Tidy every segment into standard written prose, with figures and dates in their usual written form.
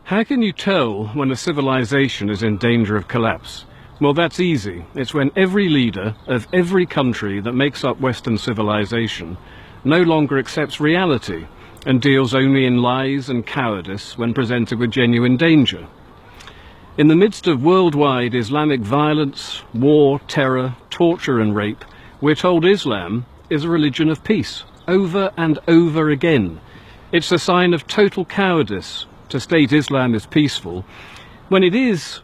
How can you tell when a civilization is in danger of collapse? Well, that's easy. It's when every leader of every country that makes up Western civilization no longer accepts reality and deals only in lies and cowardice when presented with genuine danger. In the midst of worldwide Islamic violence, war, terror, torture and rape, we're told Islam is a religion of peace, over and over again. It's a sign of total cowardice to state Islam is peaceful, when it is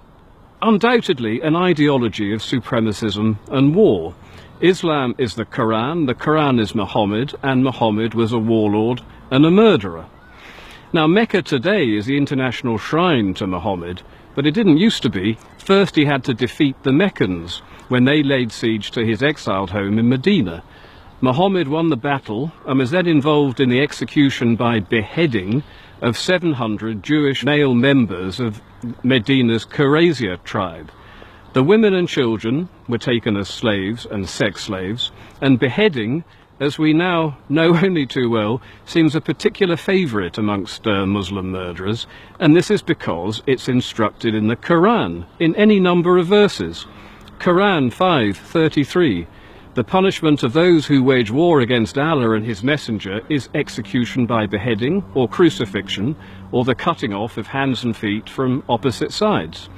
undoubtedly an ideology of supremacism and war. Islam is the Quran is Muhammad, and Muhammad was a warlord and a murderer. Now, Mecca today is the international shrine to Muhammad, but it didn't used to be. First he had to defeat the Meccans when they laid siege to his exiled home in Medina. Muhammad won the battle and was then involved in the execution by beheading of 700 Jewish male members of Medina's Qurayza tribe. The women and children were taken as slaves and sex slaves, and beheading, as we now know only too well, seems a particular favourite amongst Muslim murderers, and this is because it's instructed in the Quran in any number of verses. Quran 5:33. The punishment of those who wage war against Allah and his messenger is execution by beheading or crucifixion, or the cutting off of hands and feet from opposite sides.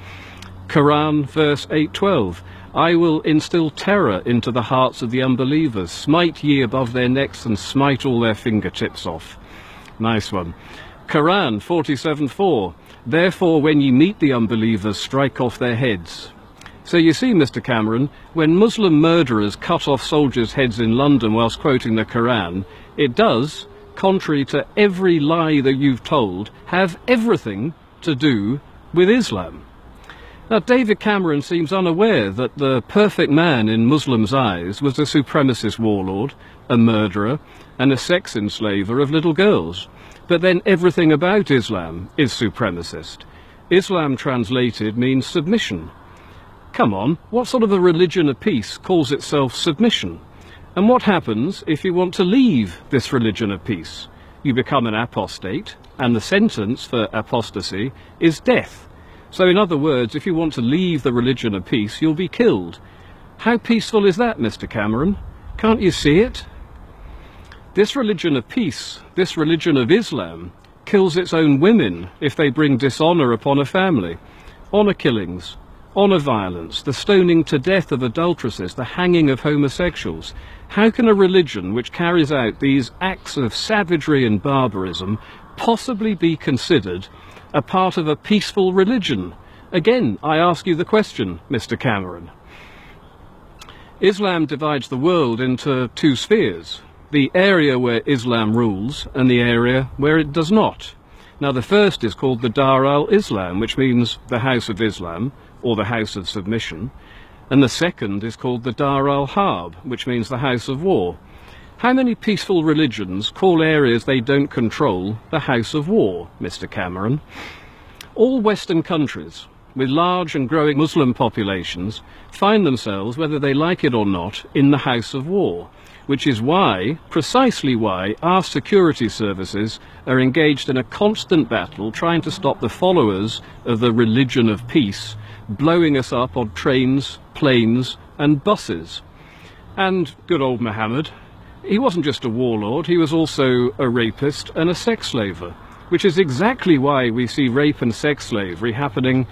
Quran verse 8:12. I will instill terror into the hearts of the unbelievers, smite ye above their necks and smite all their fingertips off. Nice one. Quran 47:4. Therefore when ye meet the unbelievers, strike off their heads. So you see, Mr. Cameron, when Muslim murderers cut off soldiers' heads in London whilst quoting the Quran, it does, contrary to every lie that you've told, have everything to do with Islam. Now, David Cameron seems unaware that the perfect man in Muslims' eyes was a supremacist warlord, a murderer, and a sex enslaver of little girls. But then everything about Islam is supremacist. Islam translated means submission. Come on, what sort of a religion of peace calls itself submission? And what happens if you want to leave this religion of peace? You become an apostate, and the sentence for apostasy is death. So in other words, if you want to leave the religion of peace, you'll be killed. How peaceful is that, Mr. Cameron? Can't you see it? This religion of peace, this religion of Islam, kills its own women if they bring dishonour upon a family. Honour killings, honour violence, the stoning to death of adulteresses, the hanging of homosexuals. How can a religion which carries out these acts of savagery and barbarism possibly be considered a part of a peaceful religion? Again, I ask you the question, Mr. Cameron. Islam divides the world into two spheres, the area where Islam rules and the area where it does not. Now, the first is called the Dar al-Islam, which means the House of Islam, or the House of Submission, and the second is called the Dar al-Harb, which means the House of War. How many peaceful religions call areas they don't control the House of War, Mr. Cameron? All Western countries with large and growing Muslim populations find themselves, whether they like it or not, in the House of War, which is why, precisely why, our security services are engaged in a constant battle trying to stop the followers of the religion of peace blowing us up on trains, planes and buses. And good old Muhammad, he wasn't just a warlord, he was also a rapist and a sex slaver, which is exactly why we see rape and sex slavery happening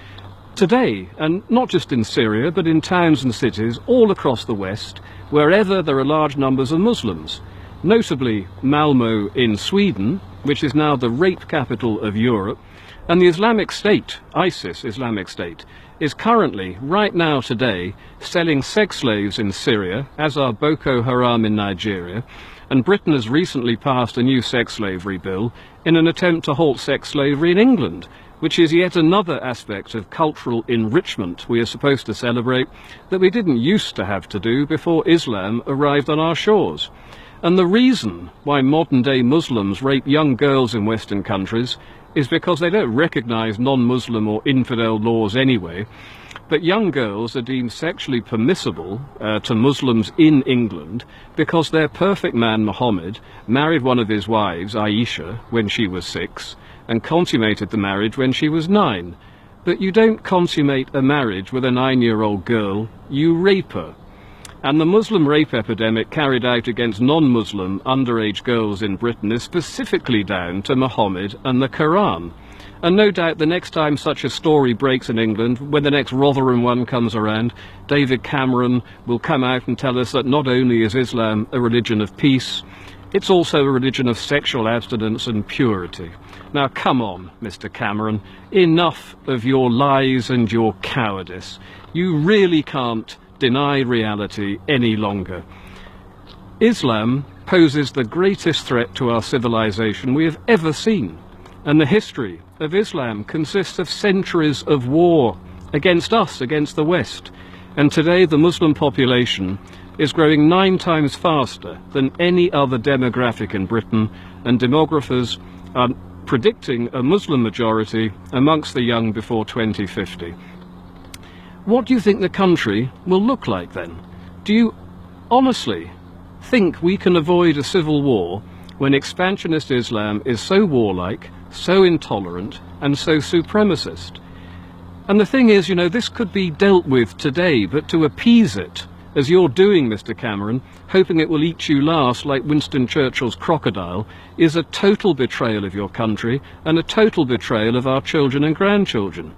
today, and not just in Syria, but in towns and cities all across the West, wherever there are large numbers of Muslims. Notably Malmö in Sweden, which is now the rape capital of Europe, and the Islamic State, ISIS Islamic State, is currently, right now today, selling sex slaves in Syria, as are Boko Haram in Nigeria, and Britain has recently passed a new sex slavery bill in an attempt to halt sex slavery in England, which is yet another aspect of cultural enrichment we are supposed to celebrate that we didn't used to have to do before Islam arrived on our shores. And the reason why modern-day Muslims rape young girls in Western countries is because they don't recognise non-Muslim or infidel laws anyway, but young girls are deemed sexually permissible to Muslims in England because their perfect man Muhammad married one of his wives, Aisha, when she was 6, and consummated the marriage when she was 9. But you don't consummate a marriage with a 9-year-old girl, you rape her. And the Muslim rape epidemic carried out against non-Muslim underage girls in Britain is specifically down to Muhammad and the Quran. And no doubt the next time such a story breaks in England, when the next Rotherham one comes around, David Cameron will come out and tell us that not only is Islam a religion of peace, it's also a religion of sexual abstinence and purity. Now come on, Mr. Cameron, enough of your lies and your cowardice. You really can't deny reality any longer. Islam poses the greatest threat to our civilization we have ever seen, and the history of Islam consists of centuries of war against us, against the West, and today the Muslim population is growing 9 times faster than any other demographic in Britain, and demographers are predicting a Muslim majority amongst the young before 2050. What do you think the country will look like then? Do you honestly think we can avoid a civil war when expansionist Islam is so warlike, so intolerant, and so supremacist? And the thing is, you know, this could be dealt with today, but to appease it, as you're doing, Mr. Cameron, hoping it will eat you last like Winston Churchill's crocodile, is a total betrayal of your country and a total betrayal of our children and grandchildren.